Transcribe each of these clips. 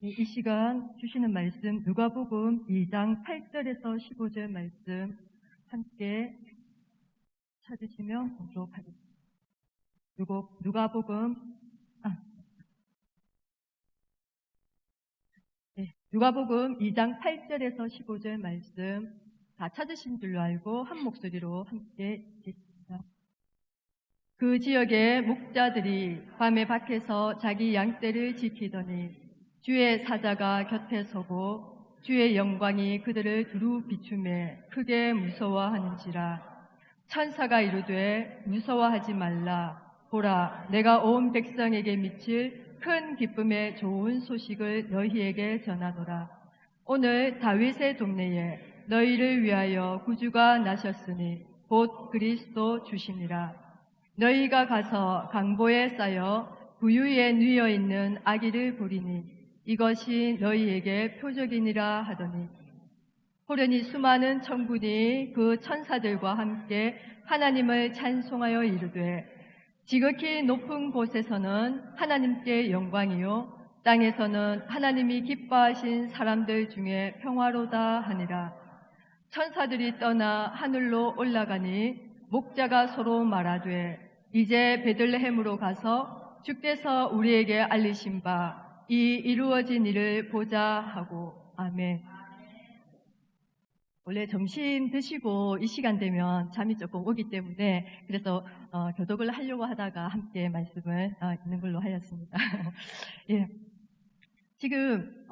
이 시간 주시는 말씀 누가복음 2장 8절에서 15절 말씀 함께 찾으시면 보도록 하겠습니다. 누가복음 아, 누가복음 2장 8절에서 15절 말씀 다 찾으신 줄로 알고 한 목소리로 함께 읽겠습니다. 그 지역의 목자들이 밤에 밖에서 자기 양떼를 지키더니 주의 사자가 곁에 서고 주의 영광이 그들을 두루 비추매 크게 무서워하는지라. 천사가 이르되 무서워하지 말라. 보라, 내가 온 백성에게 미칠 큰 기쁨의 좋은 소식을 너희에게 전하노라. 오늘 다윗의 동네에 너희를 위하여 구주가 나셨으니 곧 그리스도 주시니라. 너희가 가서 강보에 쌓여 부유에 누여 있는 아기를 보리니 이것이 너희에게 표적이니라 하더니 호련히 수많은 천군이 그 천사들과 함께 하나님을 찬송하여 이르되 지극히 높은 곳에서는 하나님께 영광이요 땅에서는 하나님이 기뻐하신 사람들 중에 평화로다 하니라. 천사들이 떠나 하늘로 올라가니 목자가 서로 말하되 이제 베들레헴으로 가서 주께서 우리에게 알리신 바 이 이루어진 일을 보자 하고. 아멘. 원래 점심 드시고 이 시간 되면 잠이 조금 오기 때문에 그래서 교독을 하려고 하다가 함께 말씀을 읽는 걸로 하였습니다. 예. 지금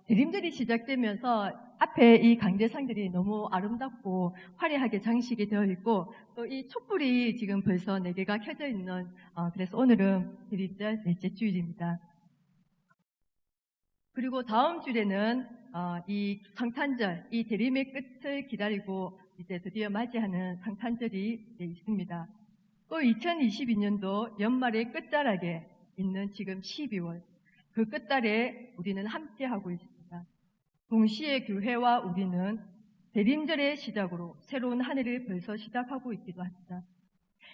대림절이 시작되면서 앞에 이 강대상들이 너무 아름답고 화려하게 장식이 되어 있고 또 이 촛불이 지금 벌써 4개가 켜져 있는 그래서 오늘은 대림절 넷째 주일입니다. 그리고 다음 주에는 이 성탄절, 이 대림의 끝을 기다리고 이제 드디어 맞이하는 성탄절이 있습니다. 또 2022년도 연말의 끝자락에 있는 지금 12월, 그 끝달에 우리는 함께하고 있습니다. 동시에 교회와 우리는 대림절의 시작으로 새로운 한 해를 벌써 시작하고 있기도 합니다.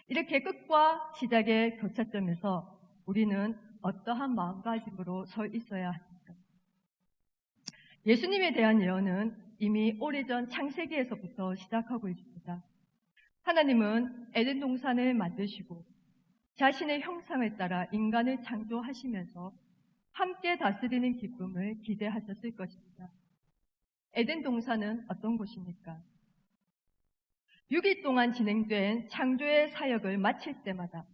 이렇게 끝과 시작의 교차점에서 우리는 어떠한 마음가짐으로 서 있어야 합니까? 예수님에 대한 예언은 이미 오래전 창세기에서부터 시작하고 있습니다. 하나님은 에덴 동산을 만드시고 자신의 형상을 따라 인간을 창조하시면서 함께 다스리는 기쁨을 기대하셨을 것입니다. 에덴 동산은 어떤 곳입니까? 6일 동안 진행된 창조의 사역을 마칠 때마다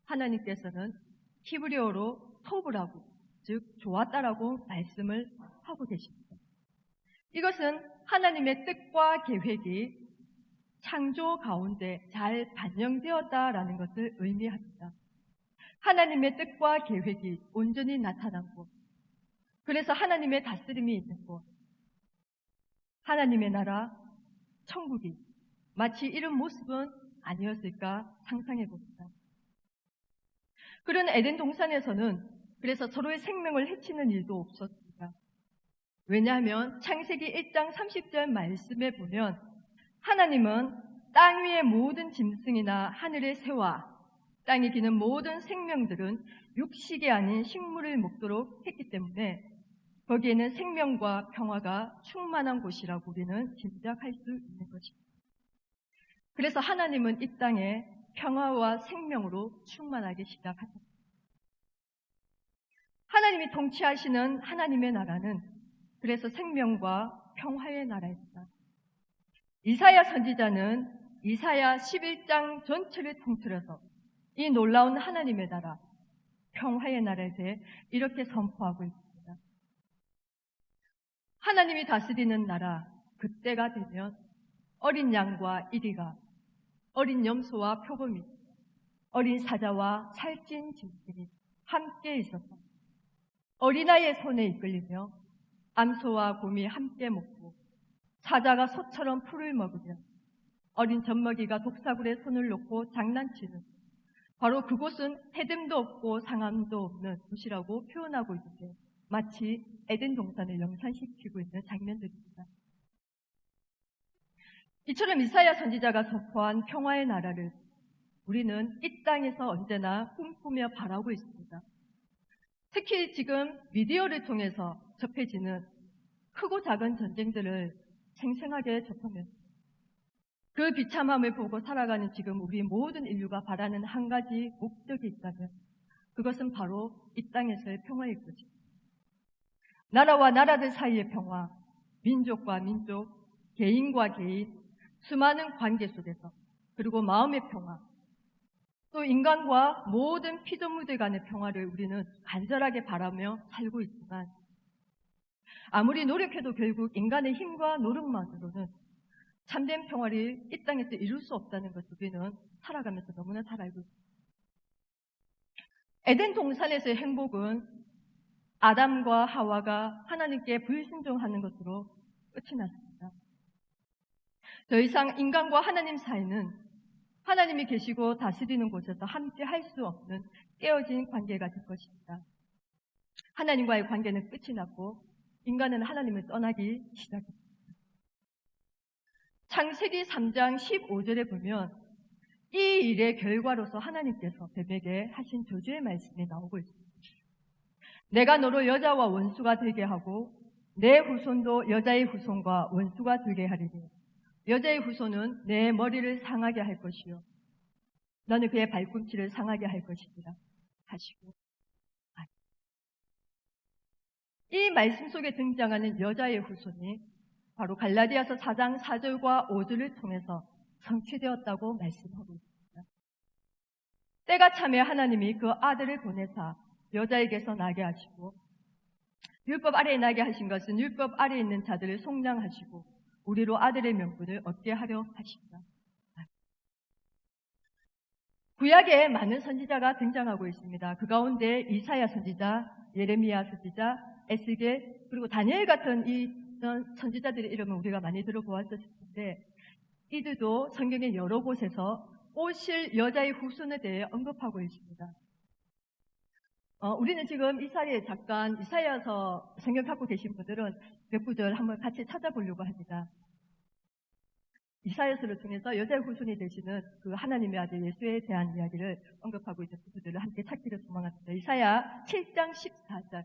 하나님께서는 히브리어로 토브라고, 즉 좋았다라고 말씀을 하고 계십니다. 이것은 하나님의 뜻과 계획이 창조 가운데 잘 반영되었다라는 것을 의미합니다. 하나님의 뜻과 계획이 온전히 나타난 곳, 그래서 하나님의 다스림이 있는 곳, 하나님의 나라, 천국이 마치 이런 모습은 아니었을까 상상해 봅니다. 그런 에덴 동산에서는 그래서 서로의 생명을 해치는 일도 없었습니다. 왜냐하면 창세기 1장 30절 말씀에 보면 하나님은 땅 위의 모든 짐승이나 하늘의 새와 땅에 기는 모든 생명들은 육식이 아닌 식물을 먹도록 했기 때문에 거기에는 생명과 평화가 충만한 곳이라고 우리는 짐작할 수 있는 것입니다. 그래서 하나님은 이 땅에 평화와 생명으로 충만하게 시작하셨습니다. 하나님이 통치하시는 하나님의 나라는 그래서 생명과 평화의 나라입니다. 이사야 선지자는 이사야 11장 전체를 통틀어서 이 놀라운 하나님의 나라, 평화의 나라에 대해 이렇게 선포하고 있습니다. 하나님이 다스리는 나라, 그때가 되면 어린 양과 이리가, 어린 염소와 표범이, 어린 사자와 살찐 짐승이 함께 있어서 어린아이의 손에 이끌리며 암소와 곰이 함께 먹고 사자가 소처럼 풀을 먹으며 어린 젖먹이가 독사굴에 손을 놓고 장난치는 바로 그곳은 해됨도 없고 상함도 없는 곳이라고 표현하고 있는데 마치 에덴 동산을 연상시키고 있는 장면들입니다. 이처럼 이사야 선지자가 선포한 평화의 나라를 우리는 이 땅에서 언제나 꿈꾸며 바라고 있습니다. 특히 지금 미디어를 통해서 접해지는 크고 작은 전쟁들을 생생하게 접하면서 그 비참함을 보고 살아가는 지금 우리 모든 인류가 바라는 한 가지 목적이 있다면 그것은 바로 이 땅에서의 평화일 것입니다. 나라와 나라들 사이의 평화, 민족과 민족, 개인과 개인, 수많은 관계 속에서 그리고 마음의 평화, 또 인간과 모든 피조물들 간의 평화를 우리는 간절하게 바라며 살고 있지만 아무리 노력해도 결국 인간의 힘과 노력만으로는 참된 평화를 이 땅에서 이룰 수 없다는 것을 우리는 살아가면서 너무나 잘 알고 있습니다. 에덴 동산에서의 행복은 아담과 하와가 하나님께 불순종하는 것으로 끝이 났습니다. 더 이상 인간과 하나님 사이는 하나님이 계시고 다스리는 곳에서 함께 할 수 없는 깨어진 관계가 될 것입니다. 하나님과의 관계는 끝이 났고 인간은 하나님을 떠나기 시작했습니다. 창세기 3장 15절에 보면 이 일의 결과로서 하나님께서 뱀에게 하신 저주의 말씀이 나오고 있습니다. 내가 너로 여자와 원수가 되게 하고 내 후손도 여자의 후손과 원수가 되게 하리니 여자의 후손은 내 머리를 상하게 할 것이요 너는 그의 발꿈치를 상하게 할 것이니라 하시고 이 말씀 속에 등장하는 여자의 후손이 바로 갈라디아서 4장 4절과 5절을 통해서 성취되었다고 말씀하고 있습니다. 때가 차매 하나님이 그 아들을 보내사 여자에게서 나게 하시고 율법 아래에 나게 하신 것은 율법 아래에 있는 자들을 속량하시고 우리로 아들의 명분을 얻게 하려 하십니다. 구약에 많은 선지자가 등장하고 있습니다. 그 가운데 이사야 선지자, 예레미야 선지자, 에스겔 그리고 다니엘 같은 이 선지자들의 이름은 우리가 많이 들어보았을 텐데 이들도 성경의 여러 곳에서 오실 여자의 후손에 대해 언급하고 있습니다. 우리는 지금 이 자리에 잠깐 이사야서 성경 갖고 계신 분들은 몇 구절 한번 같이 찾아보려고 합니다. 이사야서를 통해서 여자의 후손이 되시는 그 하나님의 아들 예수에 대한 이야기를 언급하고 있는 부분들을 함께 찾기를 소망합니다. 이사야 7장 14절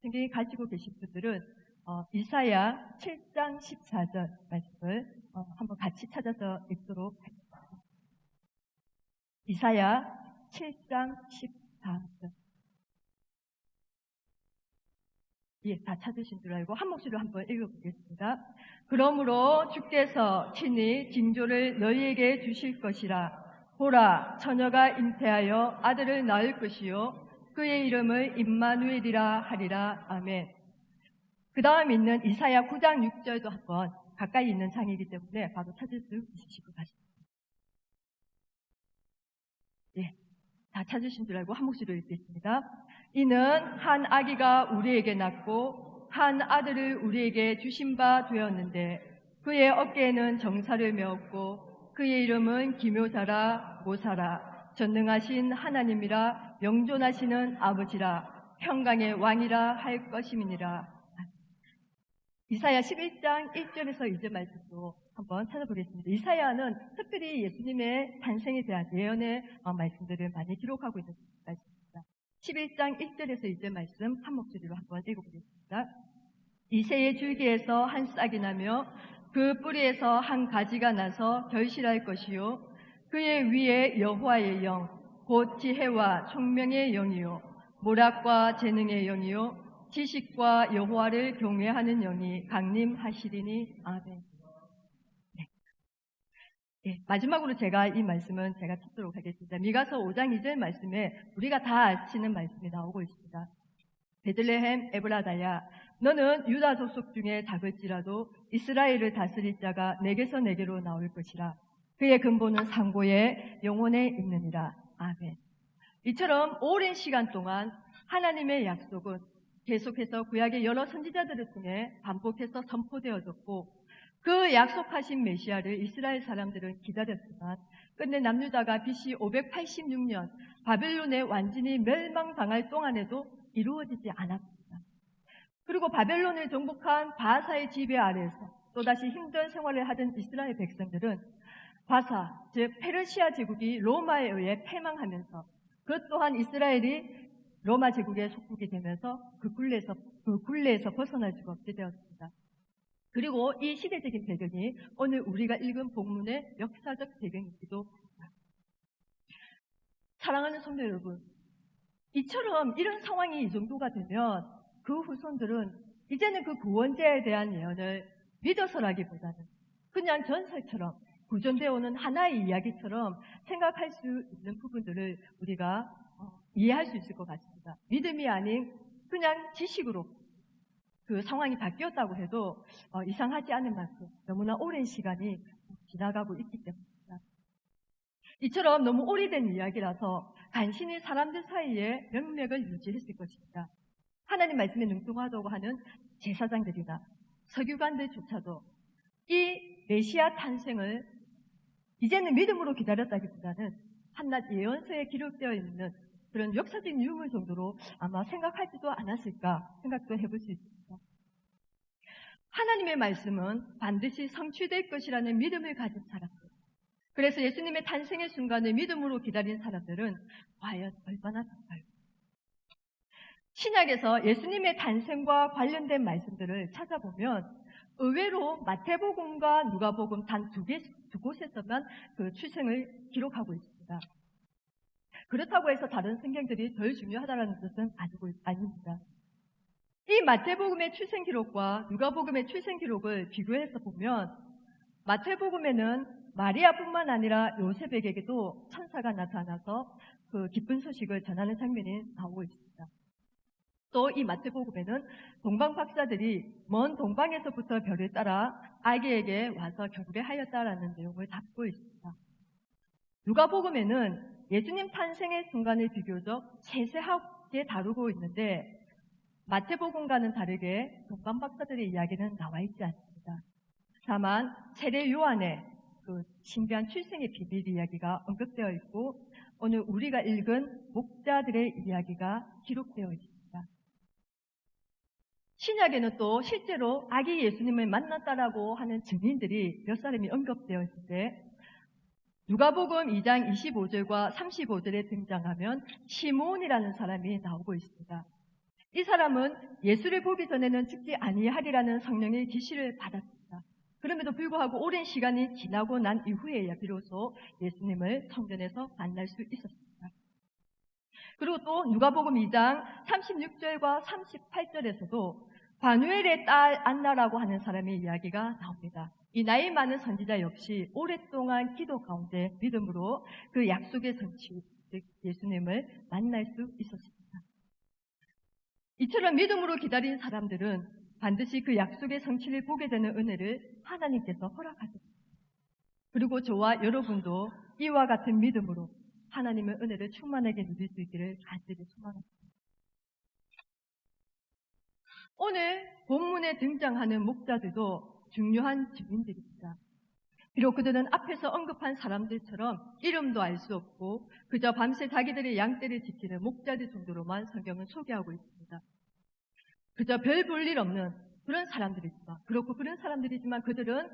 성경이 가지고 계신 분들은 이사야 7장 14절 말씀을 한번 같이 찾아서 읽도록 하겠습니다. 이사야 7장 14절 예, 다 찾으신 줄 알고 한 목소리로 한번 읽어보겠습니다. 그러므로 주께서 친히 징조를 너희에게 주실 것이라. 보라, 처녀가 잉태하여 아들을 낳을 것이요 그의 이름을 임마누엘이라 하리라. 아멘. 그 다음 있는 이사야 9장 6절도 한번 가까이 있는 장이기 때문에 바로 찾을 수 있으실 것 같습니다. 예, 다 찾으신 줄 알고 한 목소리로 읽겠습니다. 이는 한 아기가 우리에게 낳고 한 아들을 우리에게 주신 바 되었는데 그의 어깨에는 정사를 메었고 그의 이름은 기묘자라 모사라 전능하신 하나님이라 영존하시는 아버지라 평강의 왕이라 할 것임이니라. 이사야 11장 1절에서 2절 말씀도 한번 찾아보겠습니다. 이사야는 특별히 예수님의 탄생에 대한 예언의 말씀들을 많이 기록하고 있는 말씀입니다. 11장 1절에서 2절 말씀 한 목소리로 한번 읽어보겠습니다. 이새의 줄기에서 한 싹이 나며 그 뿌리에서 한 가지가 나서 결실할 것이요 그의 위에 여호와의 영 곧 지혜와 총명의 영이요 모략과 재능의 영이요 지식과 여호와를 경외하는 영이 강림하시리니. 아멘. 네. 네, 마지막으로 제가 이 말씀은 제가 찾도록 하겠습니다. 미가서 5장 2절 말씀에 우리가 다 아시는 말씀이 나오고 있습니다. 베들레헴 에브라다야 너는 유다 족속 중에 작을지라도 이스라엘을 다스릴 자가 내게서 내게로 나올 것이라. 그의 근본은 상고에 영원에 있느니라. 아멘. 이처럼 오랜 시간 동안 하나님의 약속은 계속해서 구약의 여러 선지자들을 통해 반복해서 선포되어졌고 그 약속하신 메시아를 이스라엘 사람들은 기다렸지만 끝내 남유다가 BC 586년 바벨론에 완전히 멸망당할 동안에도 이루어지지 않았습니다. 그리고 바벨론을 정복한 바사의 지배 아래에서 또다시 힘든 생활을 하던 이스라엘 백성들은 바사, 즉 페르시아 제국이 로마에 의해 패망하면서 그것 또한 이스라엘이 로마 제국의 속국이 되면서 그 굴레에서 벗어날 수가 없게 되었습니다. 그리고 이 시대적인 배경이 오늘 우리가 읽은 본문의 역사적 배경이기도 합니다. 사랑하는 성도 여러분, 이처럼 이런 상황이 이 정도가 되면 그 후손들은 이제는 그 구원자에 대한 예언을 믿어서라기보다는 그냥 전설처럼 구전되어 오는 하나의 이야기처럼 생각할 수 있는 부분들을 우리가 이해할 수 있을 것 같습니다. 믿음이 아닌 그냥 지식으로 그 상황이 바뀌었다고 해도 이상하지 않을 만큼 너무나 오랜 시간이 지나가고 있기 때문입니다. 이처럼 너무 오래된 이야기라서 간신히 사람들 사이에 명맥을 유지했을 것입니다. 하나님 말씀에 능통하다고 하는 제사장들이나 서기관들조차도 이 메시아 탄생을 이제는 믿음으로 기다렸다기보다는 한낱 예언서에 기록되어 있는 그런 역사적인 유물 정도로 아마 생각하지도 않았을까 생각도 해볼 수 있습니다. 하나님의 말씀은 반드시 성취될 것이라는 믿음을 가진 사람들, 그래서 예수님의 탄생의 순간을 믿음으로 기다린 사람들은 과연 얼마나 될까요? 신약에서 예수님의 탄생과 관련된 말씀들을 찾아보면 의외로 마태복음과 누가복음 단 두 곳에서만 그 출생을 기록하고 있습니다. 그렇다고 해서 다른 성경들이 덜 중요하다는 것은 아닙니다. 이 마태복음의 출생 기록과 누가복음의 출생 기록을 비교해서 보면 마태복음에는 마리아뿐만 아니라 요셉에게도 천사가 나타나서 그 기쁜 소식을 전하는 장면이 나오고 있습니다. 또 이 마태복음에는 동방 박사들이 먼 동방에서부터 별을 따라 아기에게 와서 경배하였다라는 내용을 담고 있습니다. 누가복음에는 예수님 탄생의 순간을 비교적 세세하게 다루고 있는데 마태복음과는 다르게 동방 박사들의 이야기는 나와 있지 않습니다. 다만 세례 요한의 그 신비한 출생의 비밀 이야기가 언급되어 있고 오늘 우리가 읽은 목자들의 이야기가 기록되어 있습니다. 신약에는 또 실제로 아기 예수님을 만났다라고 하는 증인들이 몇 사람이 언급되어 있는데 누가복음 2장 25절과 35절에 등장하면 시몬이라는 사람이 나오고 있습니다. 이 사람은 예수를 보기 전에는 죽지 아니하리라는 성령의 계시를 받았습니다. 그럼에도 불구하고 오랜 시간이 지나고 난 이후에야 비로소 예수님을 성전에서 만날 수 있었습니다. 그리고 또 누가복음 2장 36절과 38절에서도 바누엘의 딸 안나라고 하는 사람의 이야기가 나옵니다. 이 나이 많은 선지자 역시 오랫동안 기도 가운데 믿음으로 그 약속의 성취, 즉 예수님을 만날 수 있었습니다. 이처럼 믿음으로 기다린 사람들은 반드시 그 약속의 성취를 보게 되는 은혜를 하나님께서 허락하셨습니다. 그리고 저와 여러분도 이와 같은 믿음으로 하나님의 은혜를 충만하게 누릴 수 있기를 간절히 소망합니다. 오늘 본문에 등장하는 목자들도 중요한 증인들입니다. 비록 그들은 앞에서 언급한 사람들처럼 이름도 알 수 없고 그저 밤새 자기들의 양떼를 지키는 목자들 정도로만 성경은 소개하고 있습니다. 그저 별 볼 일 없는 그런 사람들이지만 그들은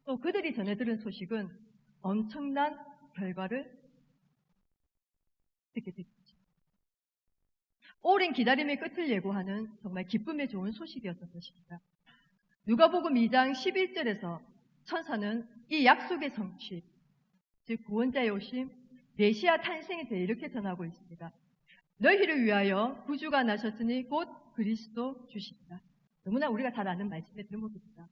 또 그들이 전해 들은 소식은 엄청난 결과를 듣게 됩니다. 오랜 기다림의 끝을 예고하는 정말 기쁨의 좋은 소식이었던 것입니다. 누가복음 2장 11절에서 천사는 이 약속의 성취, 즉 구원자의 오심, 메시아 탄생에 대해 이렇게 전하고 있습니다. 너희를 위하여 구주가 나셨으니 곧 그리스도 주시니라. 너무나 우리가 잘 아는 말씀의 대목입니다.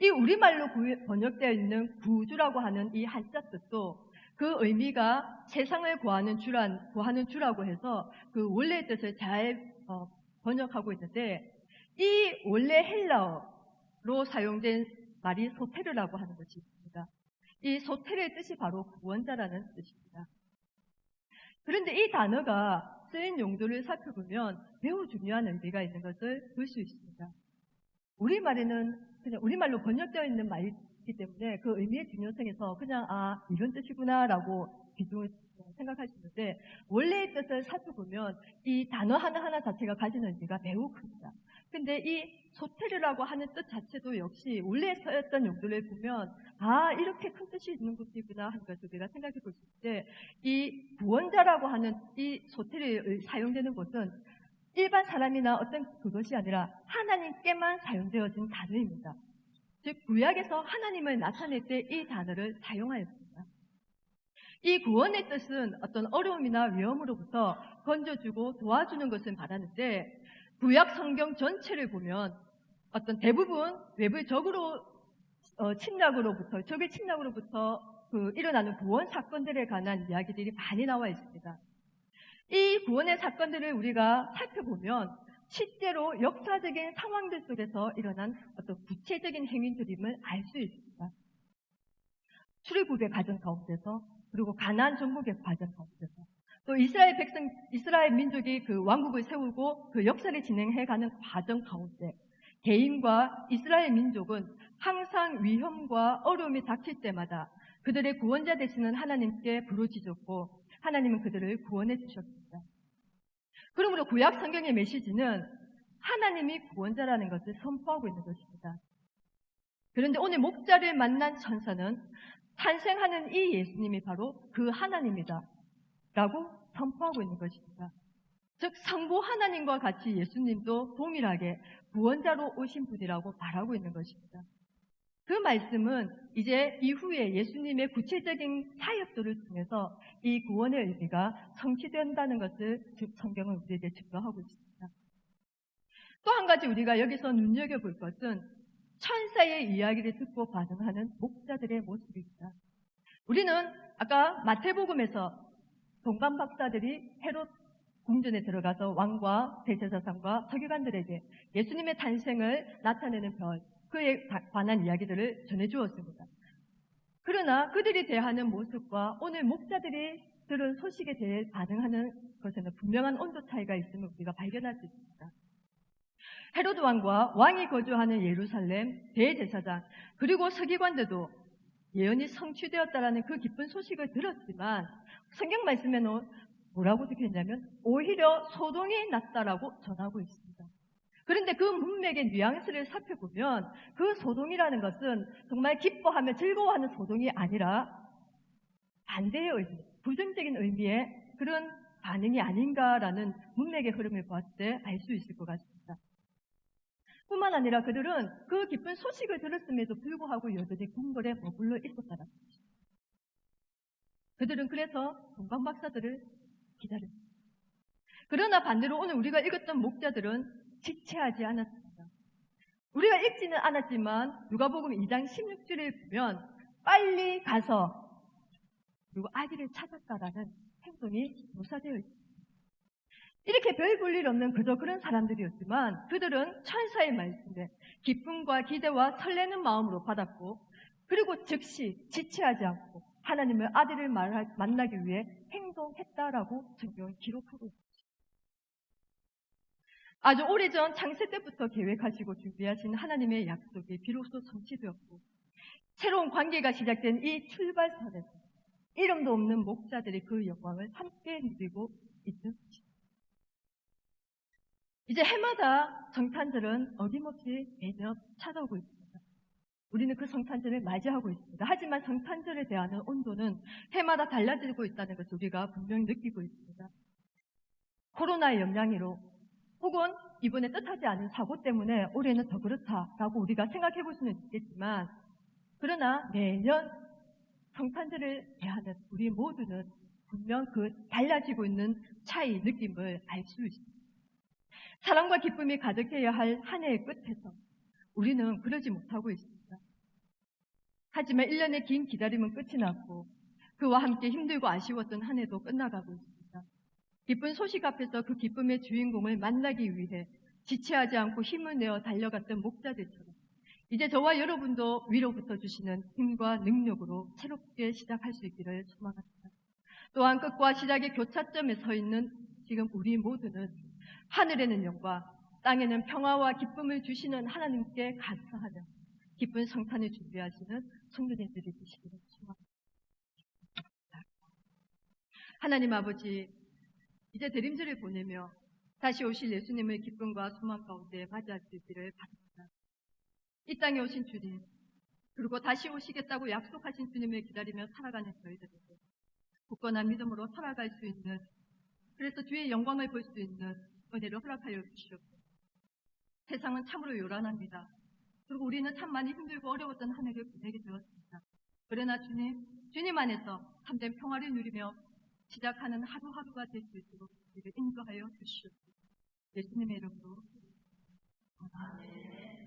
이 우리말로 번역되어 있는 구주라고 하는 이 한자 뜻도 그 의미가 세상을 구하는 주라고 해서 그 원래의 뜻을 잘 번역하고 있는데 이 원래 헬라어로 사용된 말이 소테르라고 하는 것이 있습니다. 이 소테르의 뜻이 바로 구원자라는 뜻입니다. 그런데 이 단어가 쓰인 용도를 살펴보면 매우 중요한 의미가 있는 것을 볼 수 있습니다. 우리말에는 그냥 우리말로 번역되어 있는 말이기 때문에 그 의미의 중요성에서 그냥 이런 뜻이구나라고 비중을 생각할 수 있는데 원래의 뜻을 살펴보면 이 단어 하나하나 자체가 가지는 의미가 매우 큽니다. 근데 이 소테르라고 하는 뜻 자체도 역시 원래 쓰였던 용도를 보면 이렇게 큰 뜻이 있는 것이구나 하는 것을 우리가 생각해 볼 수 있는데, 이 구원자라고 하는 이 소테르에 사용되는 것은 일반 사람이나 어떤 그것이 아니라 하나님께만 사용되어진 단어입니다. 즉 구약에서 하나님을 나타낼 때 이 단어를 사용하였습니다. 이 구원의 뜻은 어떤 어려움이나 위험으로부터 건져주고 도와주는 것을 말하는데, 구약 성경 전체를 보면 어떤 대부분 외부의 적으로 적의 침략으로부터 일어나는 구원 사건들에 관한 이야기들이 많이 나와 있습니다. 이 구원의 사건들을 우리가 살펴보면 실제로 역사적인 상황들 속에서 일어난 어떤 구체적인 행위들임을 알 수 있습니다. 출애굽의 과정 가운데서, 그리고 가나안 정복의 과정 가운데서, 또 이스라엘 민족이 그 왕국을 세우고 그 역사를 진행해가는 과정 가운데 개인과 이스라엘 민족은 항상 위험과 어려움이 닥칠 때마다 그들의 구원자 되시는 하나님께 부르짖었고 하나님은 그들을 구원해 주셨습니다. 그러므로 구약 성경의 메시지는 하나님이 구원자라는 것을 선포하고 있는 것입니다. 그런데 오늘 목자를 만난 천사는 탄생하는 이 예수님이 바로 그 하나님이다 라고 선포하고 있는 것입니다. 즉 성부 하나님과 같이 예수님도 동일하게 구원자로 오신 분이라고 말하고 있는 것입니다. 그 말씀은 이제 이후에 예수님의 구체적인 사역들을 통해서 이 구원의 의미가 성취된다는 것을 성경은 우리에게 증거하고 있습니다. 또 한 가지 우리가 여기서 눈여겨볼 것은 천사의 이야기를 듣고 반응하는 목자들의 모습입니다. 우리는 아까 마태복음에서 동방 박사들이 헤롯 궁전에 들어가서 왕과 대제사장과 서기관들에게 예수님의 탄생을 나타내는 별, 그에 관한 이야기들을 전해주었습니다. 그러나 그들이 대하는 모습과 오늘 목자들이 들은 소식에 대해 반응하는 것에는 분명한 온도 차이가 있음을 우리가 발견할 수 있습니다. 헤로드 왕과 왕이 거주하는 예루살렘, 대제사장, 그리고 서기관들도 예언이 성취되었다라는 그 기쁜 소식을 들었지만 성경 말씀에는 뭐라고 적혀있냐면 오히려 소동이 났다라고 전하고 있습니다. 그런데 그 문맥의 뉘앙스를 살펴보면 그 소동이라는 것은 정말 기뻐하며 즐거워하는 소동이 아니라 반대의 의미, 부정적인 의미의 그런 반응이 아닌가라는 문맥의 흐름을 봤을 때 알 수 있을 것 같습니다. 뿐만 아니라 그들은 그 기쁜 소식을 들었음에도 불구하고 여전히 궁궐에 머물러 있었다는 것입니다. 그들은 그래서 동방 박사들을 기다렸습니다. 그러나 반대로 오늘 우리가 읽었던 목자들은 지체하지 않았습니다. 우리가 읽지는 않았지만 누가복음 2장 16절을 보면 빨리 가서 그리고 아기를 찾았다라는 행동이 묘사되어 있습니다. 이렇게 별 볼 일 없는 그저 그런 사람들이었지만 그들은 천사의 말씀에 기쁨과 기대와 설레는 마음으로 받았고, 그리고 즉시 지체하지 않고 하나님의 아들을 만나기 위해 행동했다라고 성경은 기록하고 있습니다. 아주 오래전 창세 때부터 계획하시고 준비하신 하나님의 약속이 비로소 성취되었고 새로운 관계가 시작된 이 출발선에서 이름도 없는 목자들이 그 영광을 함께 누리고 있는 것입니다. 이제 해마다 성탄절은 어김없이 매년 찾아오고 있습니다. 우리는 그 성탄절을 맞이하고 있습니다. 하지만 성탄절에 대한 온도는 해마다 달라지고 있다는 것을 우리가 분명히 느끼고 있습니다. 코로나의 영향으로 혹은 이번에 뜻하지 않은 사고 때문에 올해는 더 그렇다라고 우리가 생각해 볼 수는 있겠지만, 그러나 매년 성탄절을 대하는 우리 모두는 분명 그 달라지고 있는 차이, 느낌을 알 수 있습니다. 사랑과 기쁨이 가득해야 할 한 해의 끝에서 우리는 그러지 못하고 있습니다. 하지만 1년의 긴 기다림은 끝이 났고 그와 함께 힘들고 아쉬웠던 한 해도 끝나가고 있습니다. 기쁜 소식 앞에서 그 기쁨의 주인공을 만나기 위해 지체하지 않고 힘을 내어 달려갔던 목자들처럼 이제 저와 여러분도 위로부터 주시는 힘과 능력으로 새롭게 시작할 수 있기를 소망합니다. 또한 끝과 시작의 교차점에 서 있는 지금 우리 모두는 하늘에는 영광, 땅에는 평화와 기쁨을 주시는 하나님께 감사하며 기쁜 성탄을 준비하시는 성도님들이 되시기를 소망합니다. 하나님 아버지, 이제 대림절을 보내며 다시 오실 예수님의 기쁨과 소망 가운데 맞이할 수 있기를 바랍니다. 이 땅에 오신 주님, 그리고 다시 오시겠다고 약속하신 주님을 기다리며 살아가는 저희들에게 굳건한 믿음으로 살아갈 수 있는, 그래서 주의 영광을 볼 수 있는 은혜를 허락하여 주시옵소서. 세상은 참으로 요란합니다. 그리고 우리는 참 많이 힘들고 어려웠던 한 해를 보내게 되었습니다. 그러나 주님 안에서 참된 평화를 누리며 시작하는 하루하루가 될 수 있도록 우리를 인도하여 주시옵소서. 예수님의 이름으로 아멘.